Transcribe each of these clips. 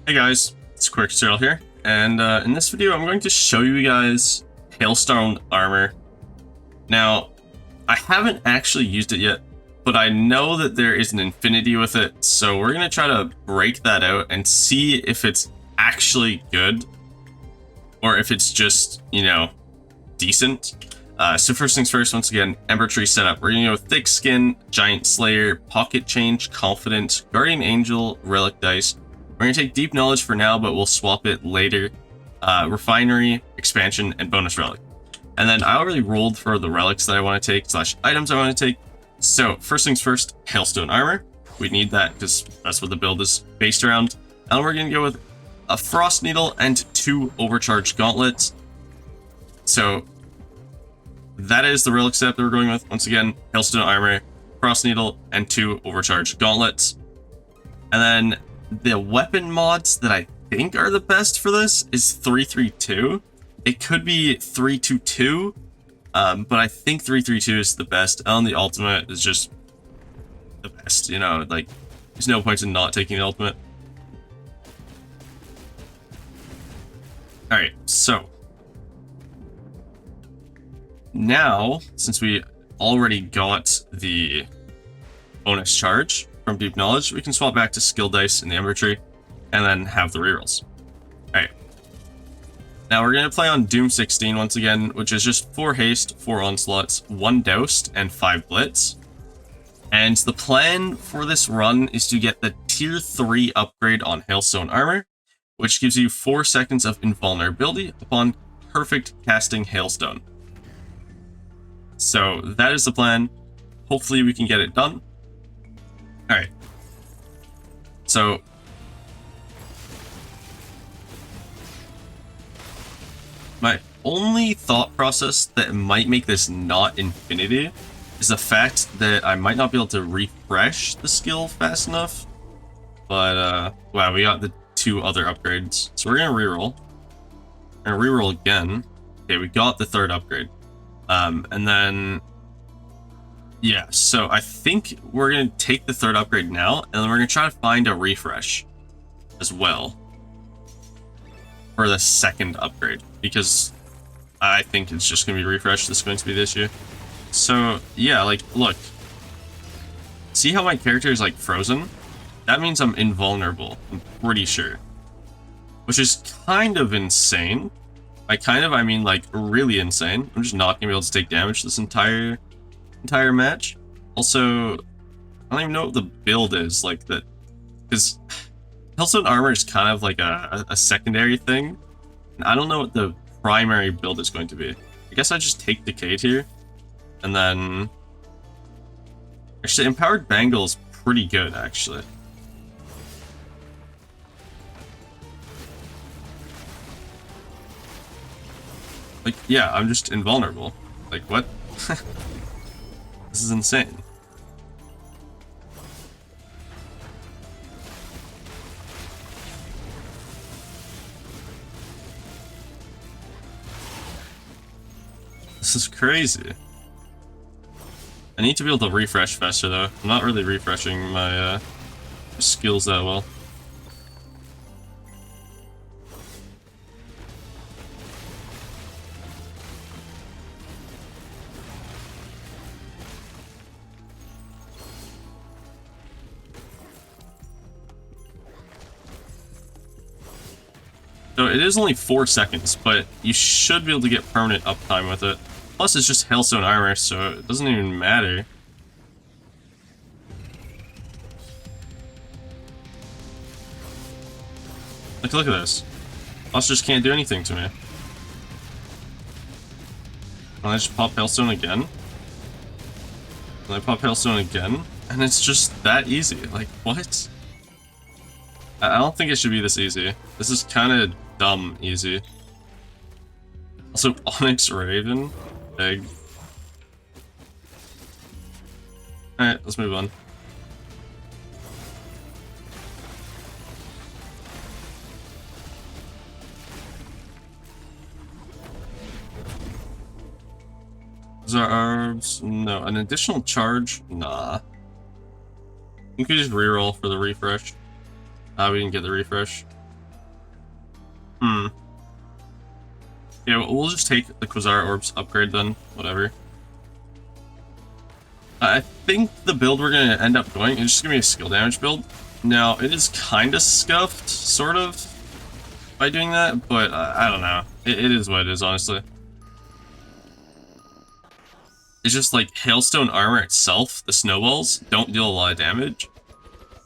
Hey guys, it's Quick Cyril here, and in this video I'm going to show you guys Hailstone armor. Now, I haven't actually used it yet, but I know that there is an infinity with it, so we're going to try to break that out and see if it's actually good, or if it's just, you know, decent. So first things first, once again, Ember Tree setup. We're going to go with Thick Skin, Giant Slayer, Pocket Change, Confident, Guardian Angel, Relic Dice. We're going to take Deep Knowledge for now, but we'll swap it later. Refinery, Expansion, and Bonus Relic. And then I already rolled for the relics that I want to take, / items I want to take. So first things first, Hailstone armor. We need that because that's what the build is based around. And we're going to go with a Frost Needle and 2 Overcharge Gauntlets. So that is the relic setup that we're going with. Once again, Hailstone armor, Frost Needle, and 2 Overcharge Gauntlets. And then the weapon mods that I think are the best for this is 332. It could be 322, but I think 332 is the best. And the ultimate is just the best, you know, like, there's no point in not taking the ultimate. Alright, so now, since we already got the bonus charge from Deep Knowledge, we can swap back to skill dice in the Ember Tree and then have the rerolls. Alright. Now we're going to play on Doom 16 once again, which is just 4 haste, 4 onslaughts, 1 doused, and 5 blitz. And the plan for this run is to get the tier 3 upgrade on Hailstone armor, which gives you 4 seconds of invulnerability upon perfect casting Hailstone. So that is the plan. Hopefully we can get it done. Alright. So my only thought process that might make this not infinity is the fact that I might not be able to refresh the skill fast enough. But wow, we got the 2 other upgrades. So we're gonna reroll. We're gonna reroll again. Okay, we got the 3rd upgrade. And then yeah, so I think we're going to take the 3rd upgrade now, and then we're going to try to find a refresh as well for the 2nd upgrade, because I think it's just going to be refreshed. This is going to be the issue. So yeah, like, look, see how my character is like frozen? That means I'm invulnerable, I'm pretty sure, which is kind of insane. I mean like really insane. I'm just not going to be able to take damage this entire match. Also, I don't even know what the build is like that, because Hailstone armor is kind of like a secondary thing, and I don't know what the primary build is going to be. I guess I just take Decayed here, and then actually Empowered Bangle is pretty good actually. Like, yeah, I'm just invulnerable. Like, what? This is insane. This is crazy. I need to be able to refresh faster though. I'm not really refreshing my skills that well. So it is only 4 seconds, but you should be able to get permanent uptime with it. Plus it's just Hailstone armor, so it doesn't even matter. Like, look at this. Plus just can't do anything to me. And I just pop Hailstone again. And I pop Hailstone again. And it's just that easy. Like, what? I don't think it should be this easy. This is kind of dumb easy. Also, Onyx Raven. Egg. Alright, let's move on. Is our arbs? No. An additional charge? Nah. You could just reroll for the refresh. We didn't get the refresh. Hmm. Yeah, we'll just take the Quasar Orbs upgrade then. Whatever. I think the build we're going to end up going is just going to be a skill damage build. Now, it is kind of scuffed, sort of, by doing that, but I don't know. It is what it is, honestly. It's just like Hailstone armor itself, the snowballs, don't deal a lot of damage.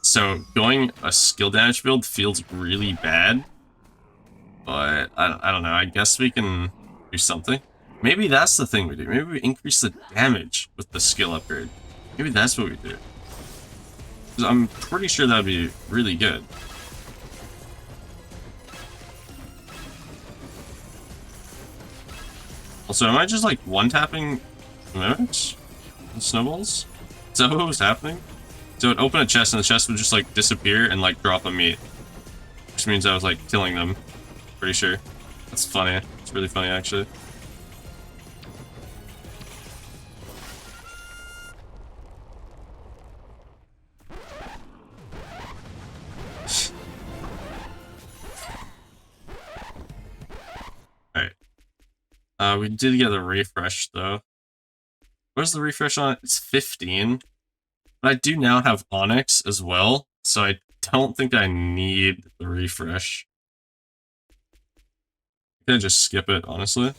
So going a skill damage build feels really bad. But I don't know, I guess we can do something. Maybe that's the thing we do. Maybe we increase the damage with the skill upgrade. Maybe that's what we do. Because I'm pretty sure that would be really good. Also, am I just like one-tapping mimics? The snowballs? Is that what was happening? So it would open a chest and the chest would just like disappear and like drop a meat. Which means I was like killing them. Pretty sure. That's funny. It's really funny actually. Alright. We did get a refresh though. Where's the refresh on it? It's 15. But I do now have Onyx as well, so I don't think I need the refresh. I could just skip it, honestly.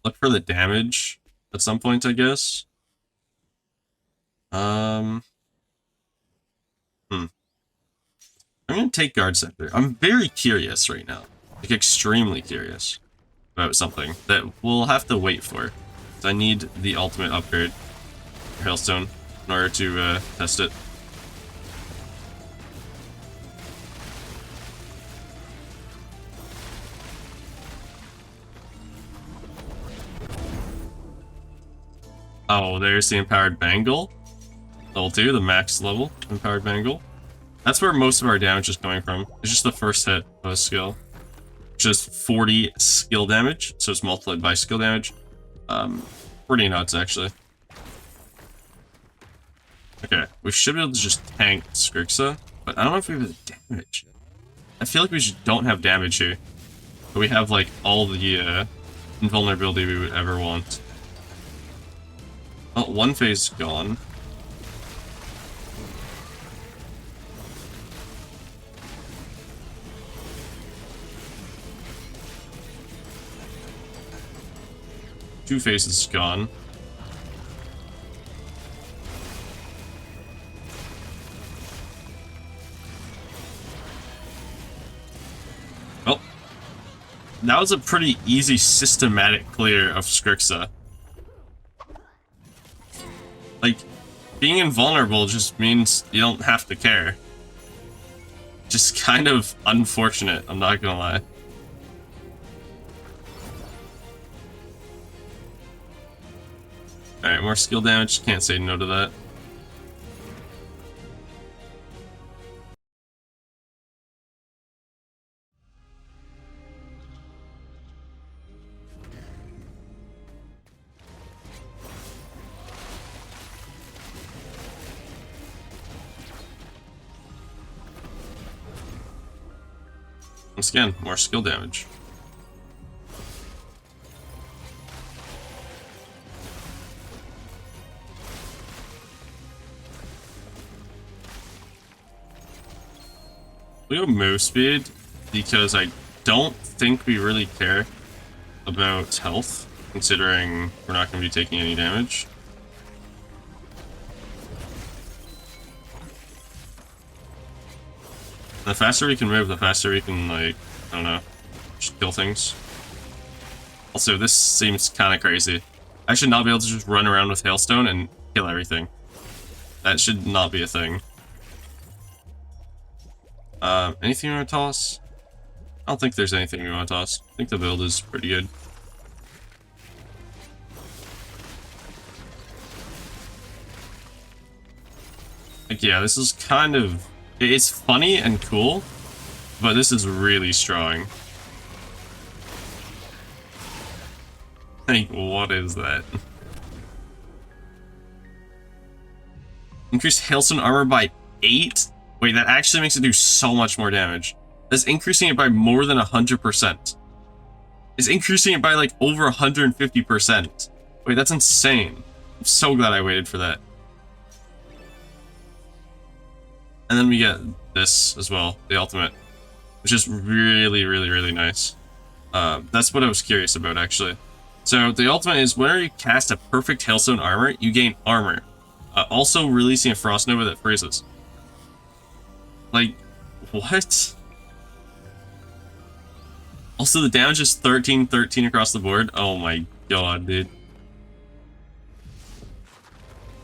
Look for the damage at some point, I guess. I'm gonna take Guard Sector. I'm very curious right now. Like, extremely curious about something that we'll have to wait for. So I need the ultimate upgrade for Hailstone in order to test it. Oh, there's the Empowered Bangle. Level 2, the max level Empowered Bangle. That's where most of our damage is coming from. It's just the first hit of a skill. Just 40 skill damage, so it's multiplied by skill damage. Pretty nuts, actually. Okay, we should be able to just tank Skrixa, but I don't know if we have the damage. I feel like we just don't have damage here. But we have, like, all the invulnerability we would ever want. Oh, one phase gone. Two phases gone. Well, that was a pretty easy systematic clear of Skrixa. Like, being invulnerable just means you don't have to care. Just kind of unfortunate, I'm not gonna lie. Alright, more skill damage. Can't say no to that. Once again, more skill damage. We go move speed because I don't think we really care about health, considering we're not going to be taking any damage. The faster we can move, the faster we can, like, I don't know, just kill things. Also, this seems kind of crazy. I should not be able to just run around with Hailstone and kill everything. That should not be a thing. Anything you want to toss? I don't think there's anything we want to toss. I think the build is pretty good. Like, yeah, this is kind of... It's funny and cool, but this is really strong. Like, what is that? Increase Hailstone armor by 8? Wait, that actually makes it do so much more damage. That's increasing it by more than 100%. It's increasing it by like over 150%. Wait, that's insane. I'm so glad I waited for that. And then we get this as well, the ultimate, which is really, really, really nice. That's what I was curious about, actually. So the ultimate is whenever you cast a perfect Hailstone armor, you gain armor. Also releasing a Frost Nova that freezes. Like, what? Also, the damage is 13-13 across the board. Oh my god, dude.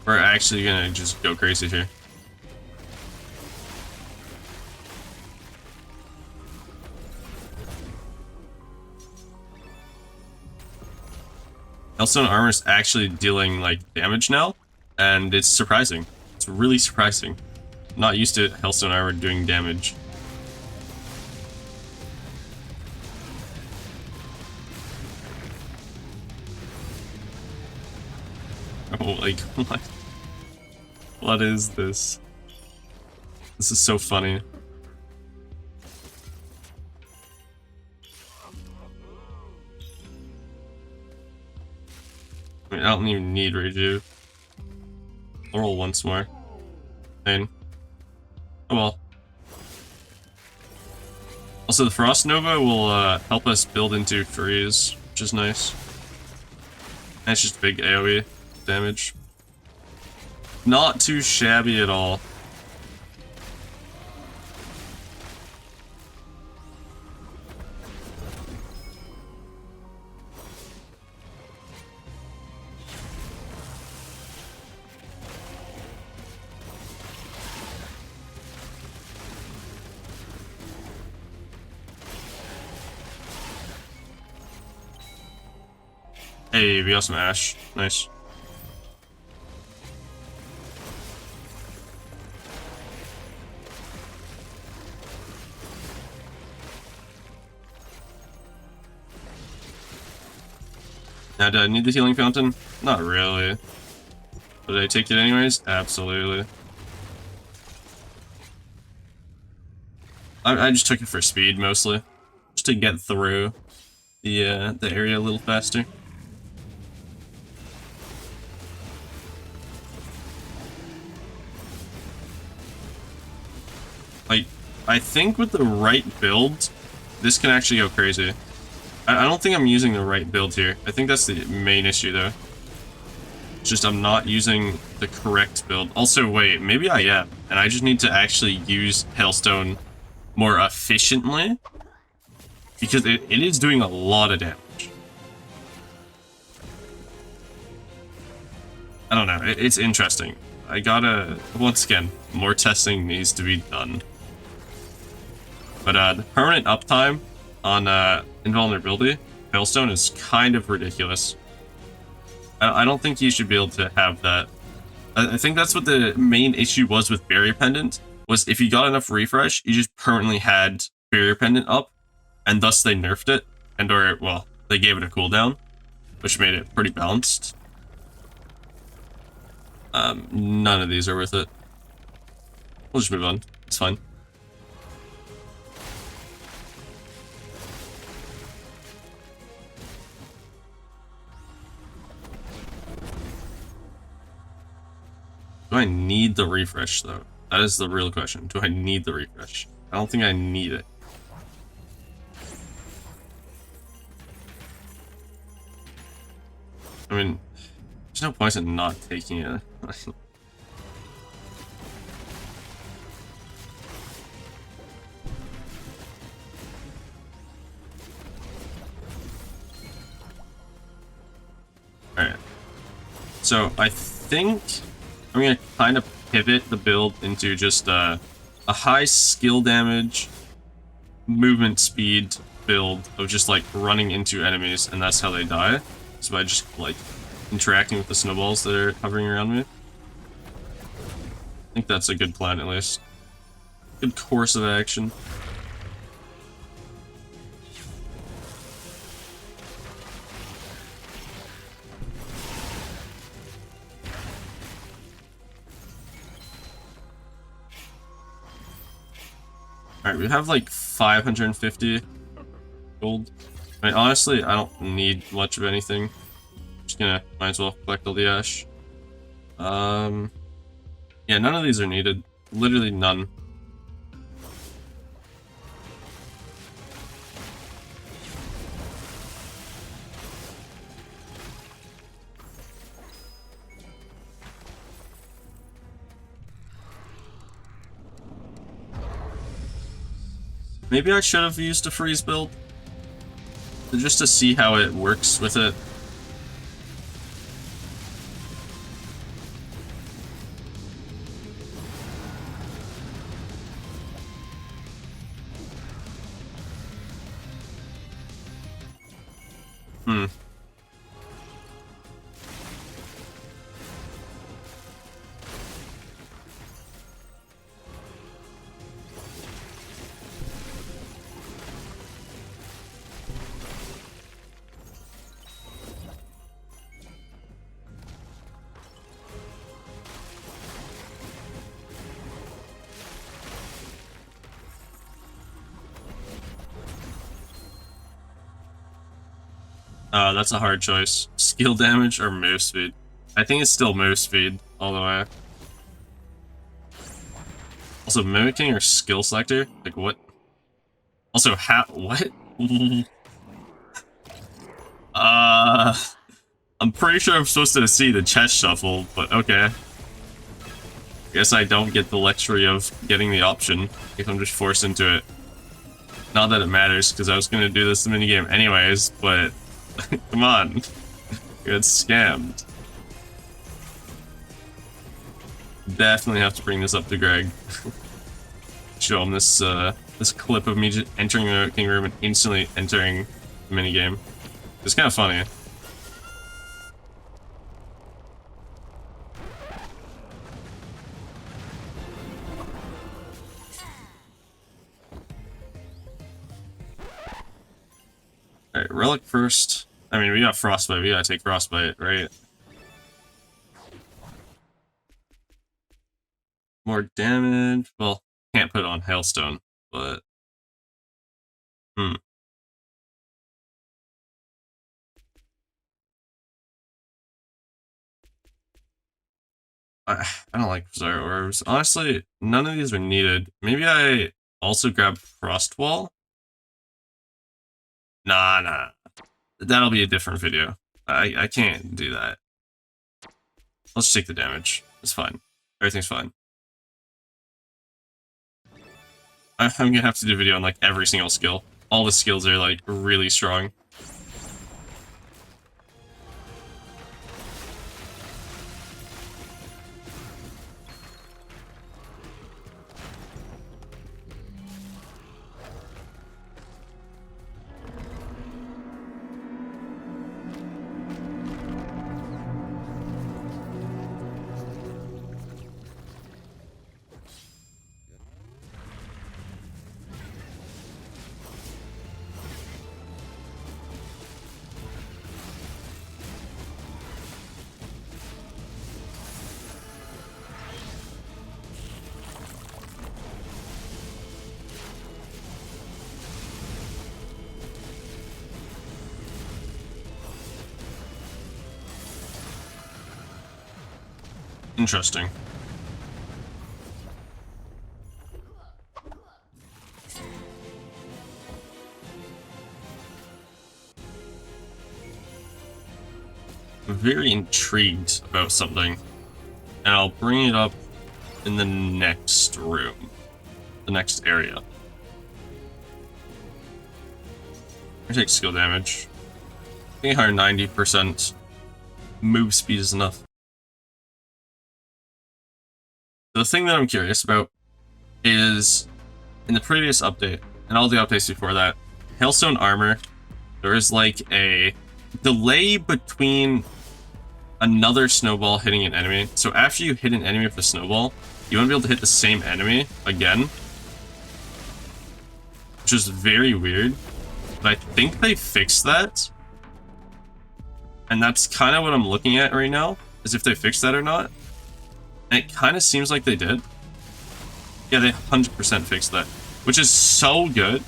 We're actually gonna just go crazy here. Hailstone armor is actually dealing like damage now, and it's surprising. It's really surprising. I'm not used to Hailstone armor doing damage. Oh, like, what? What is this? This is so funny. I mean, I don't even need Rejuve. I'll roll once more. And oh well. Also, the Frost Nova will help us build into freeze, which is nice. And it's just big AoE damage. Not too shabby at all. Hey, we got some Ash. Nice. Now, do I need the healing fountain? Not really. But did I take it anyways? Absolutely. I just took it for speed, mostly. Just to get through the area a little faster. Like, I think with the right build, this can actually go crazy. I don't think I'm using the right build here. I think that's the main issue, though. It's just I'm not using the correct build. Also, wait, maybe I am. And I just need to actually use Hailstone more efficiently. Because it is doing a lot of damage. I don't know. It's interesting. I gotta... Once again, more testing needs to be done. But the permanent uptime on Invulnerability, Hailstone, is kind of ridiculous. I don't think you should be able to have that. I think that's what the main issue was with Barrier Pendant, was if you got enough refresh, you just permanently had Barrier Pendant up, and thus they nerfed it, and/or, well, they gave it a cooldown, which made it pretty balanced. None of these are worth it. We'll just move on. It's fine. Do I need the refresh, though? That is the real question. Do I need the refresh? I don't think I need it. I mean, there's no point in not taking it. Alright. So, I think I'm going to kind of pivot the build into just a high skill damage, movement speed build of just like running into enemies, and that's how they die. So by just like interacting with the snowballs that are hovering around me. I think that's a good plan, at least. Good course of action. Alright, we have like 550 gold. I mean, honestly, I don't need much of anything. Just gonna, might as well collect all the ash. Yeah, none of these are needed. Literally none. Maybe I should have used a freeze build, just to see how it works with it. That's a hard choice. Skill damage or move speed? I think it's still move speed all the way. Also, mimicking or skill selector? Like, what? Also, what? I'm pretty sure I'm supposed to see the chest shuffle, but okay. Guess I don't get the luxury of getting the option if I'm just forced into it. Not that it matters, because I was going to do this minigame anyways, but come on. You got scammed. Definitely have to bring this up to Greg. Show him this this clip of me just entering the king room and instantly entering the minigame. It's kind of funny. Alright, Relic first. I mean, we got Frostbite. We gotta take Frostbite, right? More damage. Well, can't put it on Hailstone, but... I don't like Bizarre Orbs. Honestly, none of these are needed. Maybe I also grab Frostwall? Nah. That'll be a different video. I can't do that. Let's take the damage. It's fine. Everything's fine. I'm gonna have to do a video on like every single skill. All the skills are like really strong. Interesting. I'm very intrigued about something, and I'll bring it up in the next room, the next area. I take skill damage. I think 190% move speed is enough. The thing that I'm curious about is, in the previous update, and all the updates before that, Hailstone armor, there is like a delay between another snowball hitting an enemy. So after you hit an enemy with a snowball, you won't be able to hit the same enemy again. Which is very weird. But I think they fixed that. And that's kind of what I'm looking at right now, is if they fixed that or not. And it kind of seems like they did. Yeah, they 100% fixed that. which is so good.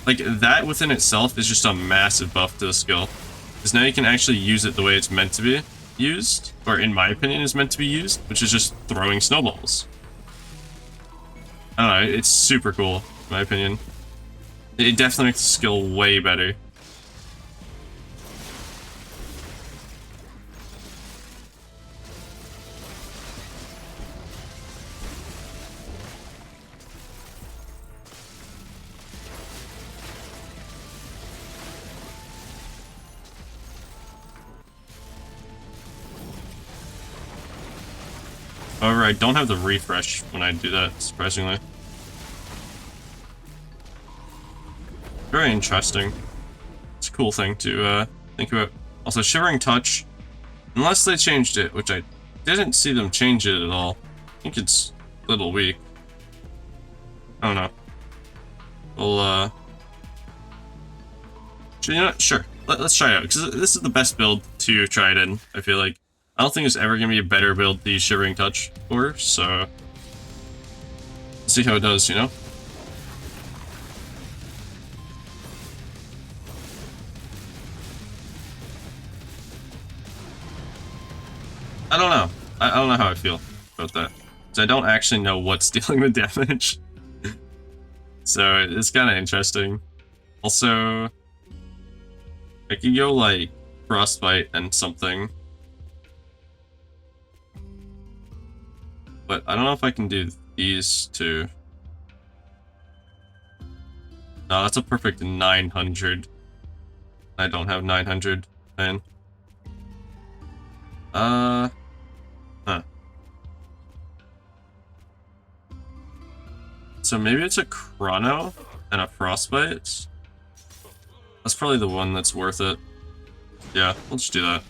Like, that within itself is just a massive buff to the skill. Because now you can actually use it the way it's meant to be used, or in my opinion is meant to be used, which is just throwing snowballs. I don't know, it's super cool, in my opinion. It definitely makes the skill way better. However, I don't have the refresh when I do that, surprisingly. Very interesting. It's a cool thing to think about. Also, Shivering Touch, unless they changed it, which I didn't see them change it at all. I think it's a little weak. I don't know. We'll, you know what? Sure. Let's try it out, because this is the best build to try it in, I feel like. I don't think there's ever going to be a better build to use Shivering Touch for, so... let's see how it does, you know? I don't know. I don't know how I feel about that. Because I don't actually know what's dealing the damage. So it's kind of interesting. Also, I could go like Frostbite and something. But I don't know if I can do these two. No, that's a perfect 900. I don't have 900, man. Huh. So maybe it's a Chrono and a Frostbite? That's probably the one that's worth it. Yeah, we'll just do that.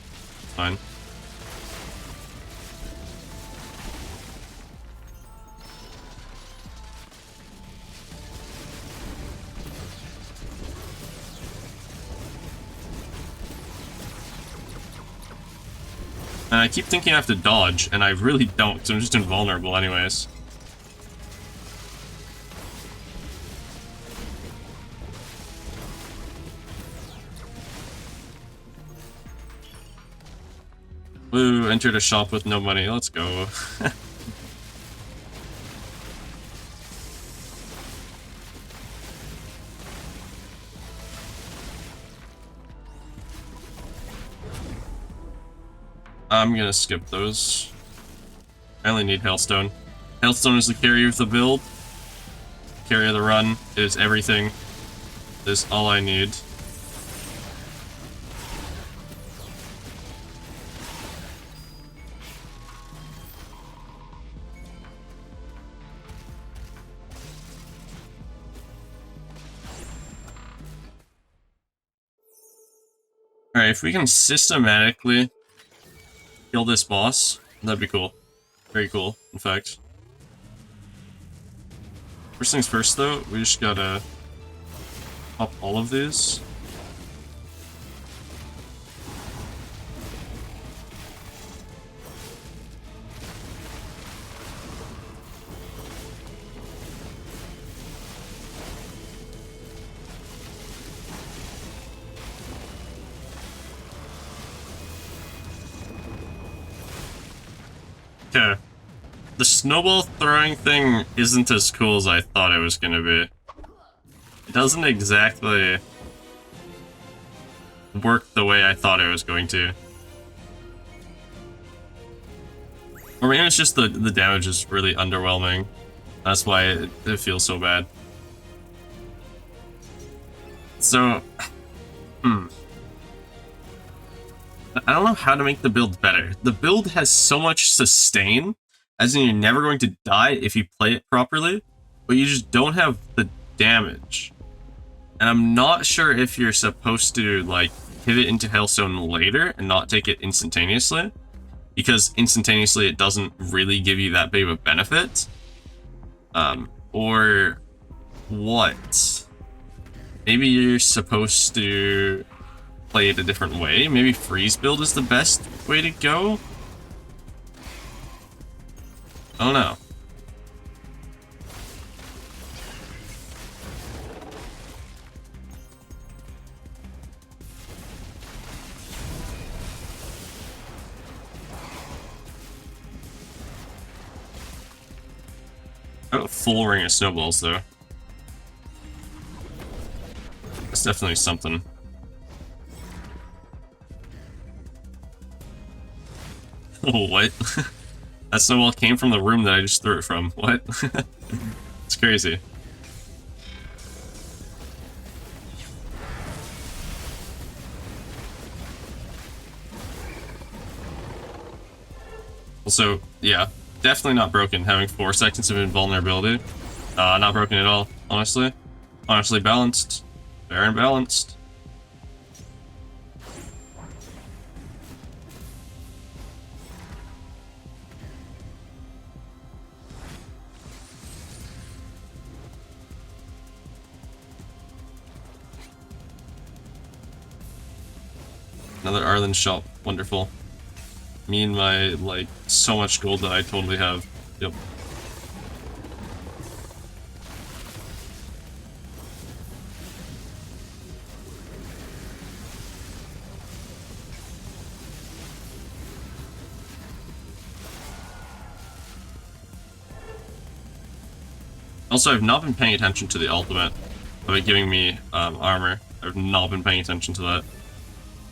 Fine. And I keep thinking I have to dodge, and I really don't, because I'm just invulnerable anyways. Woo, entered a shop with no money, let's go. I'm gonna skip those. I only need Hailstone. Hailstone is the carry of the build. Carry of the run. It is everything. It is all I need. Alright, if we can systematically kill this boss, that'd be cool. Very cool, in fact. First things first, though, we just gotta pop all of these. Okay. The snowball throwing thing isn't as cool as I thought it was gonna be. It doesn't exactly work the way I thought it was going to. Or maybe it's just the damage is really underwhelming. That's why it feels so bad. So, I don't know how to make the build better. The build has so much sustain, as in you're never going to die if you play it properly, but you just don't have the damage. And I'm not sure if you're supposed to, like, pivot into Hailstone later and not take it instantaneously, because instantaneously it doesn't really give you that big of a benefit. Or what? Maybe you're supposed to play it a different way. Maybe freeze build is the best way to go. I don't know. I got a full ring of snowballs, though. That's definitely something. Oh, what? That snowball came from the room that I just threw it from. What? It's crazy. Also, yeah, definitely not broken, having 4 seconds of invulnerability. Not broken at all, honestly. Honestly balanced. Fair and balanced. Another Arlen shop. Wonderful. Me and my, like, so much gold that I totally have. Yep. Also, I've not been paying attention to the ultimate of it giving me armor. I've not been paying attention to that.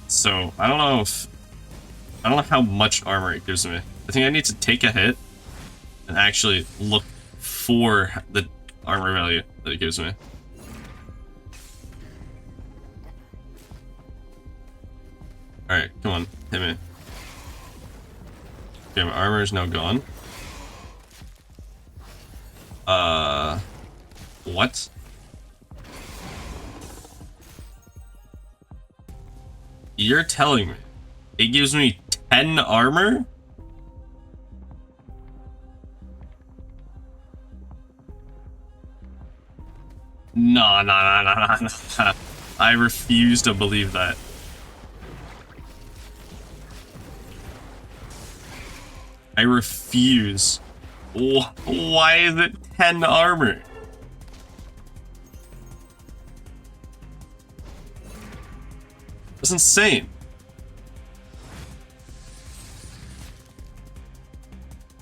So, I don't know how much armor it gives me. I think I need to take a hit and actually look for the armor value that it gives me. Alright, come on, hit me. Okay, my armor is now gone. What? You're telling me it gives me 10 armor? No. I refuse to believe that. I refuse. Why is it 10 armor? That's insane.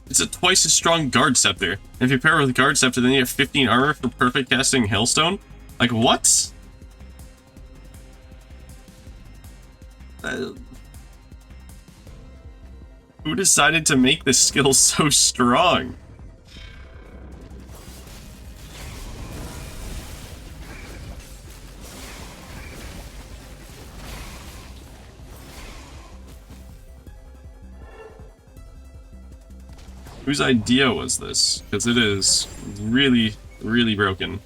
It's a twice as strong Guard Scepter. And if you pair it with Guard Scepter, then you have 15 armor for perfect casting Hailstone? Like, what? Who decided to make this skill so strong? Whose idea was this? Because it is really, really broken.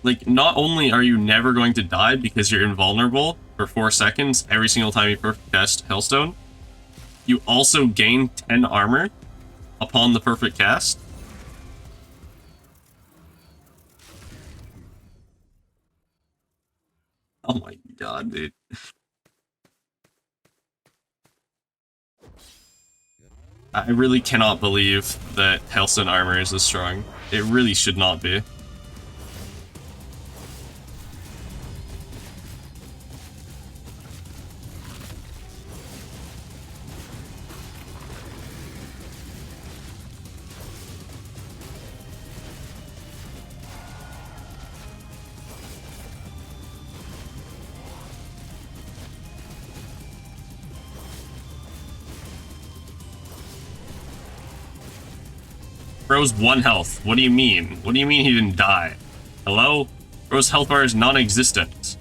Like, not only are you never going to die because you're invulnerable for 4 seconds every single time you perfect cast Hailstone, you also gain 10 armor upon the perfect cast. Oh my god, dude. I really cannot believe that Hailstone armor is this strong. It really should not be. Bro's 1 health. What do you mean? What do you mean he didn't die? Hello? Bro's health bar is non-existent.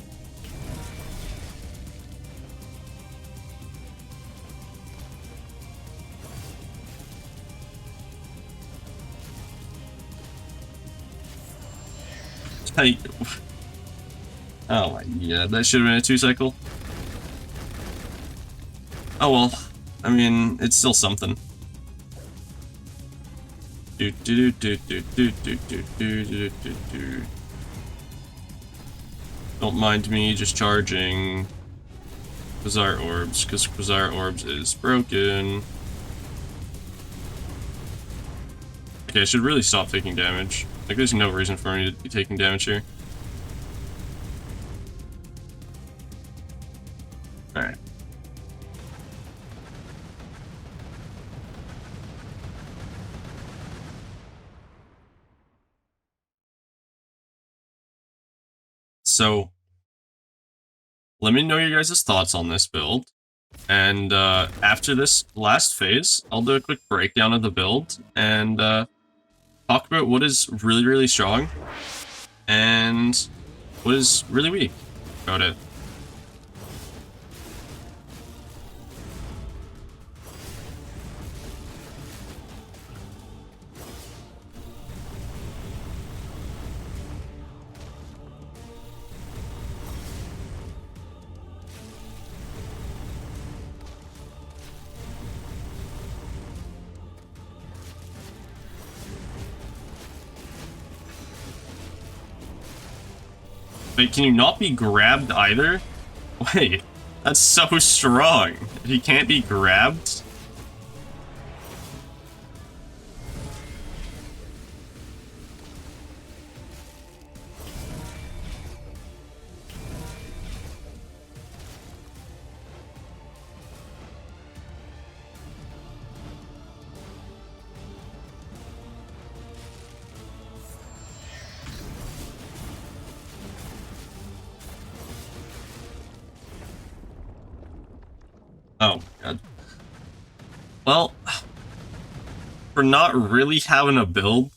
Like, oh my god, that should have been a 2-cycle. Oh well, I mean, it's still something. Don't mind me just charging Quasar Orbs, because Quasar Orbs is broken. Okay, I should really stop taking damage. Like, there's no reason for me to be taking damage here. So let me know your guys' thoughts on this build. And after this last phase, I'll do a quick breakdown of the build and talk about what is really, really strong and what is really weak about it. Wait, can you not be grabbed either? Wait, that's so strong. He can't be grabbed? Oh, God. Well, for not really having a build,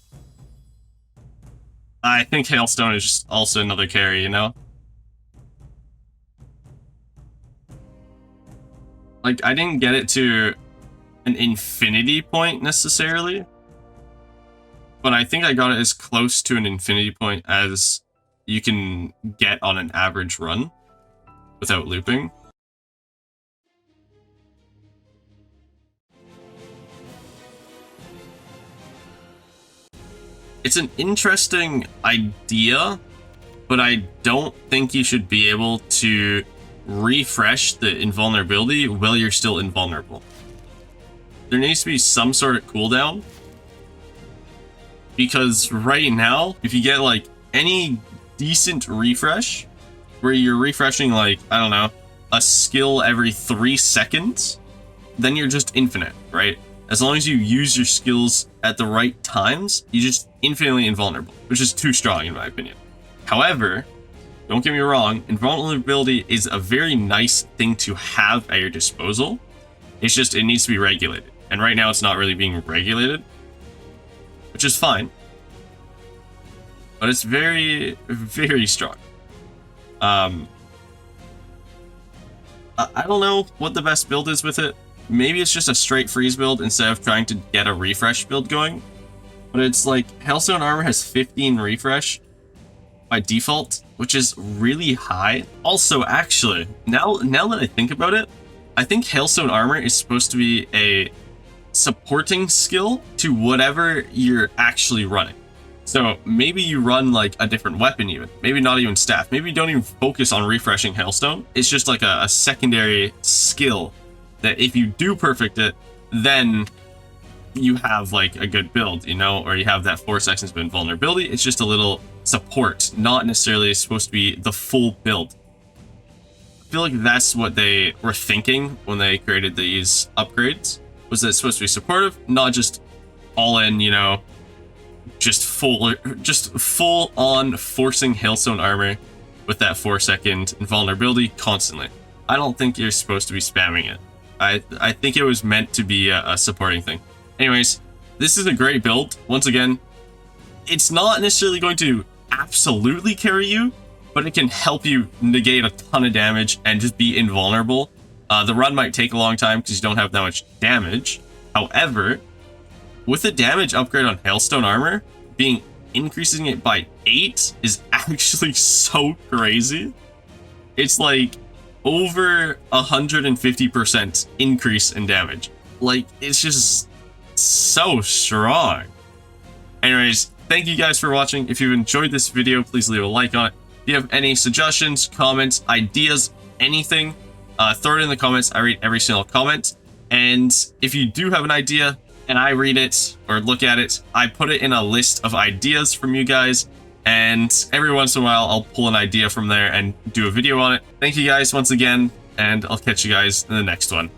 I think Hailstone is just also another carry, you know? Like, I didn't get it to an infinity point necessarily, but I think I got it as close to an infinity point as you can get on an average run without looping. It's an interesting idea, but I don't think you should be able to refresh the invulnerability while you're still invulnerable. There needs to be some sort of cooldown, because right now, if you get like any decent refresh, where you're refreshing like, I don't know, a skill every 3 seconds, then you're just infinite, right? As long as you use your skills at the right times, you're just infinitely invulnerable, which is too strong in my opinion. However, don't get me wrong, invulnerability is a very nice thing to have at your disposal. It's just, it needs to be regulated. And right now it's not really being regulated, which is fine. But it's very, very strong. I don't know what the best build is with it. Maybe it's just a straight freeze build instead of trying to get a refresh build going. But it's like, Hailstone armor has 15 refresh by default, which is really high. Also, actually, now that I think about it, I think Hailstone armor is supposed to be a supporting skill to whatever you're actually running. So maybe you run like a different weapon even, maybe not even staff, maybe you don't even focus on refreshing Hailstone. It's just like a secondary skill that if you do perfect it, then you have like a good build, you know, or you have that 4 seconds of invulnerability. It's just a little support, not necessarily supposed to be the full build. I feel like that's what they were thinking when they created these upgrades, was that it's supposed to be supportive, not just all in, you know, just full on forcing Hailstone armor with that 4 second invulnerability constantly. I don't think you're supposed to be spamming it. I think it was meant to be a supporting thing. Anyways, this is a great build. Once again, it's not necessarily going to absolutely carry you, but it can help you negate a ton of damage and just be invulnerable. The run might take a long time because you don't have that much damage. However, with the damage upgrade on Hailstone armor, increasing it by 8 is actually so crazy. It's like over 150% increase in damage. Like, it's just so strong. Anyways, thank you guys for watching. If you've enjoyed this video, please leave a like on it. If you have any suggestions, comments, ideas, anything, throw it in the comments. I read every single comment. And if you do have an idea and I read it or look at it, I put it in a list of ideas from you guys. And every once in a while, I'll pull an idea from there and do a video on it. Thank you guys once again, and I'll catch you guys in the next one.